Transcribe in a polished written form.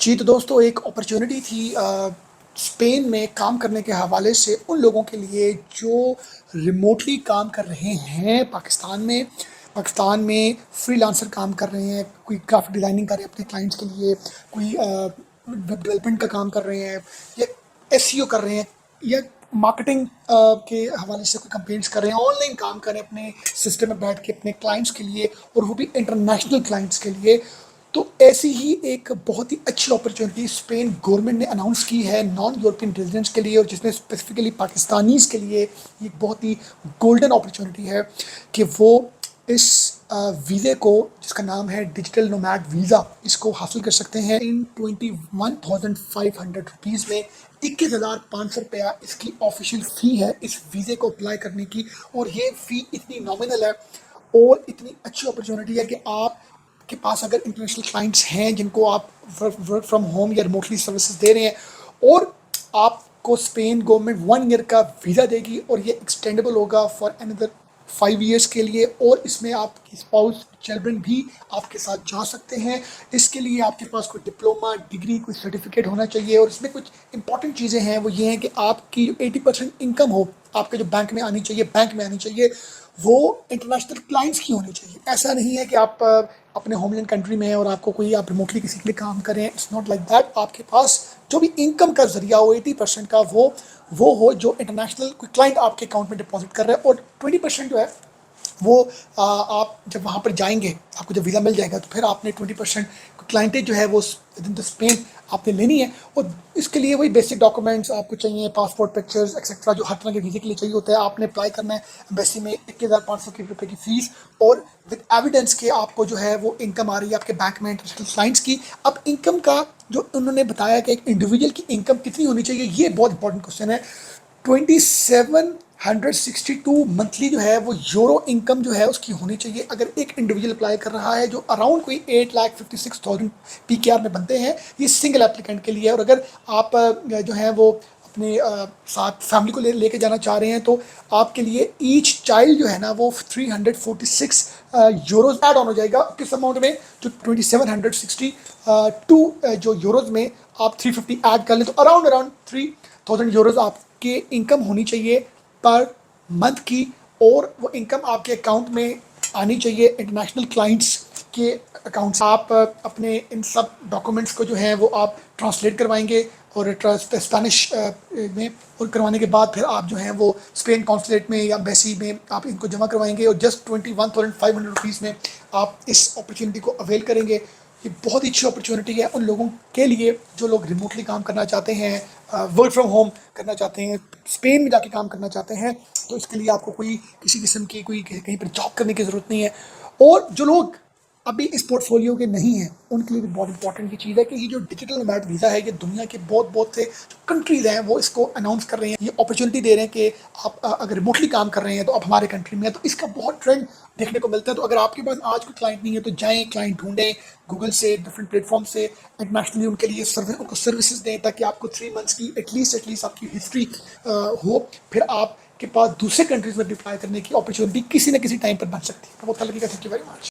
जी, तो दोस्तों एक अपॉर्च्युनिटी थी स्पेन में काम करने के हवाले से उन लोगों के लिए जो रिमोटली काम कर रहे हैं पाकिस्तान में फ्रीलांसर काम कर रहे हैं, कोई ग्राफिक डिज़ाइनिंग कर रहे हैं अपने क्लाइंट्स के लिए, कोई वेब डेवलपमेंट का काम कर रहे हैं या एसईओ कर रहे हैं या मार्केटिंग के हवाले से कोई कंपेन्स कर रहे हैं, ऑनलाइन काम कर रहे हैं अपने सिस्टम में बैठ के अपने क्लाइंट्स के लिए और वो भी इंटरनेशनल क्लाइंट्स के लिए। तो ऐसी ही एक बहुत ही अच्छी अपॉर्चुनिटी स्पेन गवर्नमेंट ने अनाउंस की है नॉन यूरोपियन रेजिडेंट्स के लिए, और जिसमें स्पेसिफिकली पाकिस्तानीज़ के लिए ये एक बहुत ही गोल्डन अपॉर्चुनिटी है कि वो इस वीज़े को, जिसका नाम है डिजिटल नोमैड वीज़ा, इसको हासिल कर सकते हैं इन 21,500 रुपीज़ में। 21,500 रुपया इसकी ऑफिशियल फ़ी है इस वीज़े को अप्लाई करने की, और ये फ़ी इतनी नॉमिनल है और इतनी अच्छी अपॉर्चुनिटी है कि आप के पास अगर इंटरनेशनल क्लाइंट्स हैं जिनको आप वर्क फ्रॉम होम या रिमोटली सर्विसेज दे रहे हैं, और आपको स्पेन गवर्नमेंट 1 ईयर का वीज़ा देगी और ये एक्सटेंडेबल होगा फॉर अनदर 5 ईयर्स के लिए, और इसमें आपकी स्पाउस चिल्ड्रन भी आपके साथ जा सकते हैं। इसके लिए आपके पास कोई डिप्लोमा डिग्री कोई सर्टिफिकेट होना चाहिए, और इसमें कुछ इंपॉर्टेंट चीज़ें हैं, वो ये हैं कि आपकी 80% इनकम हो आपके जो बैंक में आनी चाहिए वो इंटरनेशनल क्लाइंट्स की होनी चाहिए। ऐसा नहीं है कि आप अपने होमलैंड कंट्री में हैं और आपको कोई आप रिमोटली किसी के लिए काम करें। It's not like that. आपके पास जो भी इनकम का जरिया हो 80% का वो हो जो इंटरनेशनल कोई क्लाइंट आपके अकाउंट में डिपॉजिट कर रहा है, और 20% जो है वो आप जब वहाँ पर जाएंगे, आपको जब वीज़ा मिल जाएगा तो फिर आपने 20% क्लाइंटेज जो है वो विद इन द स्पेन आपने लेनी है। और इसके लिए वही बेसिक डॉक्यूमेंट्स आपको चाहिए, पासपोर्ट पिक्चर्स एक्सेट्रा, जो हर तरह के वीज़े के लिए चाहिए होता है। आपने अप्लाई करना है एम्बेसी में, 21,500 रुपये की फ़ीस, और विद एविडेंस के आपको जो है वो इनकम आ रही है आपके बैंक में इंटरनेशनल क्लाइंट्स की। अब इनकम का जो उन्होंने बताया कि एक इंडिविजुअल की इनकम कितनी होनी चाहिए, ये बहुत इंपॉर्टेंट क्वेश्चन है। 2762 मंथली जो है वो यूरो इनकम जो है उसकी होनी चाहिए अगर एक इंडिविजुअल अप्लाई कर रहा है, जो अराउंड कोई 8,56,000 PKR में बनते हैं। ये सिंगल एप्लीकेंट के लिए है, और अगर आप जो है वो अपने साथ फैमिली को लेके जाना चाह रहे हैं तो आपके लिए ईच चाइल्ड जो है ना वो 346 यूरोज ऐड ऑन हो जाएगा किस अमाउंट में, जो 2762 जो यूरोज में आप 350 ऐड कर लें तो अराउंड 3,000 यूरोज आपके इनकम होनी चाहिए पर मंथ की, और वो इनकम आपके अकाउंट में आनी चाहिए इंटरनेशनल क्लाइंट्स के अकाउंट से। आप अपने इन सब डॉक्यूमेंट्स को जो है वो आप ट्रांसलेट करवाएंगे और स्पेनिश में, और करवाने के बाद फिर आप जो हैं वो स्पेन कॉन्सुलेट में या एम्बेसी में आप इनको जमा करवाएंगे, और जस्ट 21,500 रुपीज़ में आप इस अपॉर्चुनिटी को अवेल करेंगे। ये बहुत ही अच्छी अपॉर्चुनिटी है उन लोगों के लिए जो लोग रिमोटली काम करना चाहते हैं, वर्क फ्रॉम होम करना चाहते हैं, स्पेन में जाके काम करना चाहते हैं। तो इसके लिए आपको कोई किसी किस्म की कोई कहीं पर जॉब करने की ज़रूरत नहीं है। और जो लोग अभी इस पोर्टफोलियो के नहीं हैं उनके लिए भी बहुत इंपॉर्टेंट ये चीज़ है कि ये जो डिजिटल नोमैड वीज़ा है, ये दुनिया के बहुत से जो कंट्रीज़ हैं वो इसको अनाउंस कर रहे हैं, ये अपॉर्चुनिटी दे रहे हैं कि आप अगर रिमोटली काम कर रहे हैं तो आप हमारे कंट्री में हैं। तो इसका बहुत ट्रेंड देखने को मिलता है। तो अगर आपके पास आज कोई क्लाइंट नहीं है तो जाएँ क्लाइंट ढूंढें गूगल से, डिफरेंट प्लेटफॉर्म से, इंटरनेशनली उनके लिए उनको सर्विसेज दें ताकि आपको 3 मंथ्स की एटलीस्ट आपकी हिस्ट्री हो, फिर आप के पास दूसरे कंट्रीज में अप्लाई करने की अपॉर्चुनिटी किसी न किसी टाइम पर बन सकती है। तो बहुत अच्छा लगेगा। Thank you very much.